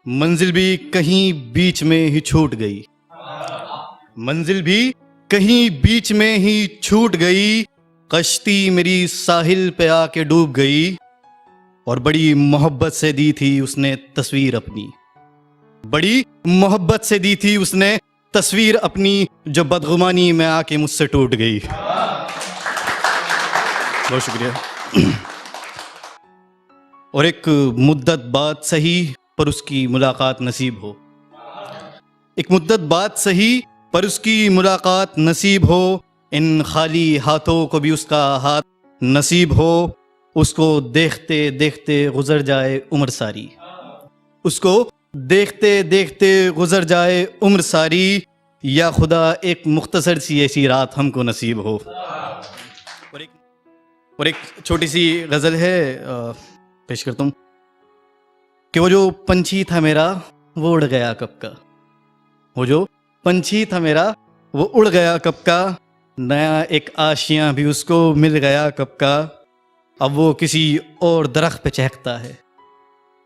मंजिल भी कहीं बीच में ही छूट गई, मंजिल भी कहीं बीच में ही छूट गई, कश्ती मेरी साहिल पे आके डूब गई। और बड़ी मोहब्बत से दी थी उसने तस्वीर अपनी, बड़ी मोहब्बत से दी थी उसने तस्वीर अपनी, जो बदगुमानी में आके मुझसे टूट गई। बहुत शुक्रिया। और एक मुद्दत बाद सही पर उसकी मुलाकात नसीब हो, एक मुद्दत बाद सही पर उसकी मुलाकात नसीब हो, इन खाली हाथों को भी उसका हाथ नसीब हो। उसको देखते देखते गुजर जाए उम्र सारी, उसको देखते देखते गुजर जाए उम्र सारी, या खुदा एक मुख्तसर सी ऐसी रात हमको नसीब हो। और एक छोटी सी गज़ल है, पेश करता हूँ कि वो जो पंछी था मेरा वो उड़ गया कब का, वो जो पंछी था मेरा वो उड़ गया कब का, नया एक आशियाँ भी उसको मिल गया कब का। अब वो किसी और दरख्त पे चहकता है,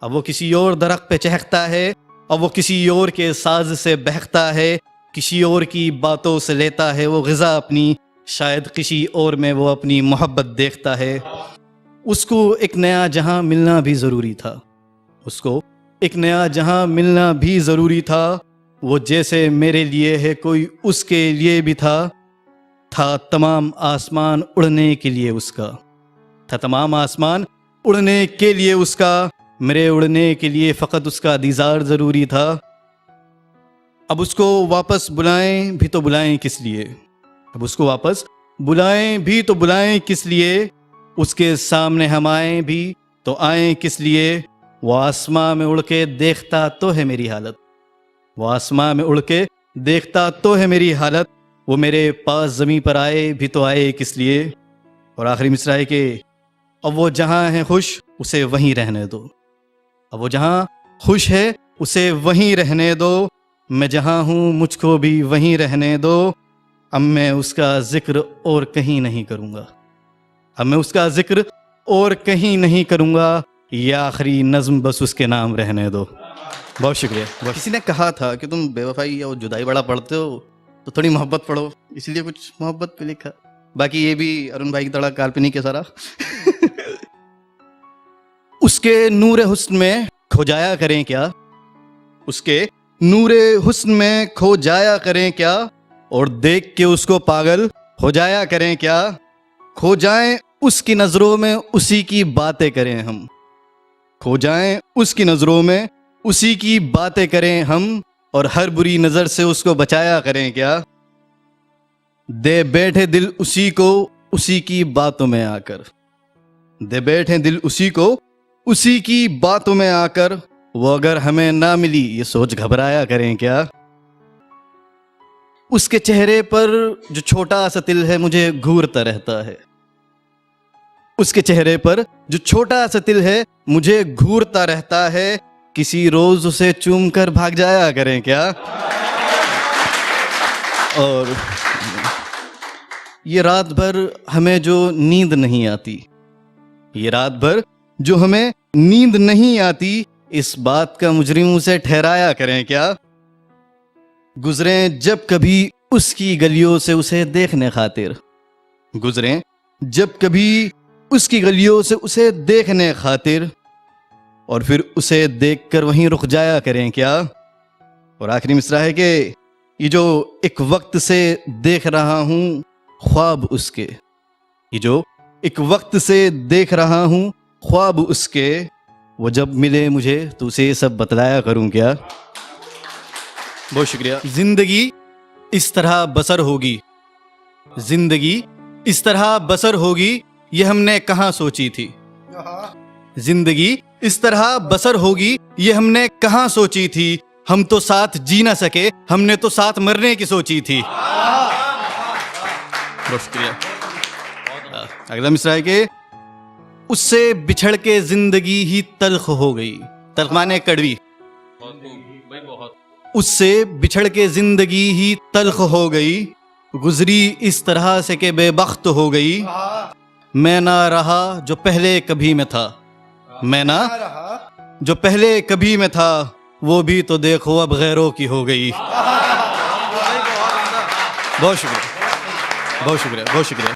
अब वो किसी और दरख्त पे चहकता है, अब वो किसी और के साज से बहकता है, किसी और की बातों से लेता है वो ग़िज़ा अपनी, शायद किसी और में वो अपनी मोहब्बत देखता है। उसको एक नया जहां मिलना भी ज़रूरी था, उसको एक नया जहां मिलना भी ज़रूरी था। वो जैसे मेरे लिए है कोई उसके लिए भी था तमाम आसमान उड़ने के लिए उसका, था तमाम आसमान उड़ने के लिए उसका, मेरे उड़ने के लिए फ़कत उसका दीदार ज़रूरी था। अब उसको वापस बुलाएं भी तो बुलाएं किस लिए, अब उसको वापस बुलाएं भी तो बुलाएं किस लिए, उसके सामने हम आएँ भी तो आएँ किस लिए। वो आसमां में उड़ के देखता तो है मेरी हालत, वो आसमां में उड़ के देखता तो है मेरी हालत, वो मेरे पास ज़मीं पर आए भी तो आए किस लिए। और आखिरी मिसरा है कि अब वो जहाँ है खुश उसे वहीं रहने दो, अब वो जहाँ खुश है उसे वहीं रहने दो, मैं जहाँ हूँ मुझको भी वहीं रहने दो। अब मैं उसका ज़िक्र और कहीं नहीं करूँगा, अब मैं उसका ज़िक्र और कहीं नहीं करूँगा, ये आखिरी नज़्म बस उसके नाम रहने दो। बहुत शुक्रिया। किसी ने कहा था कि तुम बेवफाई और जुदाई बड़ा पढ़ते हो तो थोड़ी मोहब्बत पढ़ो, इसलिए कुछ मोहब्बत पे लिखा। बाकी ये भी अरुण भाई की तरह काल्पनिक है सारा। उसके नूरे हुस्न में खो जाया करें क्या, उसके नूरे हुस्न में खो जाया करें क्या, और देख के उसको पागल हो जाया करें क्या। खो जाएं उसकी नज़रों में उसी की बातें करें हम, खो जाएं उसकी नज़रों में उसी की बातें करें हम, और हर बुरी नज़र से उसको बचाया करें क्या। दे बैठे दिल उसी को उसी की बातों में आकर, दे बैठे दिल उसी को उसी की बातों में आकर, वो अगर हमें ना मिली ये सोच घबराया करें क्या। उसके चेहरे पर जो छोटा सा तिल है मुझे घूरता रहता है, उसके चेहरे पर जो छोटा सा तिल है मुझे घूरता रहता है, किसी रोज उसे चूम कर भाग जाया करें क्या। और ये रात भर हमें जो नींद नहीं आती, ये रात भर जो हमें नींद नहीं आती, इस बात का मुजरिम उसे ठहराया करें क्या। गुजरें जब कभी उसकी गलियों से उसे देखने खातिर, गुजरें जब कभी उसकी गलियों से उसे देखने खातिर, और फिर उसे देखकर वहीं रुक जाया करें क्या। और आखिरी मिसरा है कि ये जो एक वक्त से देख रहा हूँ ख्वाब उसके, ये जो एक वक्त से देख रहा हूँ ख्वाब उसके, वो जब मिले मुझे तो उसे ये सब बतलाया करूँ क्या। बहुत शुक्रिया। जिंदगी इस तरह बसर होगी, जिंदगी इस तरह बसर होगी, ये हमने कहाँ सोची थी। जिंदगी इस तरह बसर होगी ये हमने कहाँ सोची थी, हम तो साथ जी ना सके हमने तो साथ मरने की सोची थी। बहुत शुक्रिया। अगला मिसरा है कि उससे बिछड़ के जिंदगी ही तल्ख हो गई, तल्ख माने कड़वी, उससे बिछड़ के जिंदगी ही तल्ख हो गई, गुजरी इस तरह से कि बेबख्त हो गई। मैं ना रहा जो पहले कभी में था, मैं ना जो पहले कभी में था, वो भी तो देखो अब गैरों की हो गई। बहुत शुक्रिया, बहुत शुक्रिया, बहुत शुक्रिया।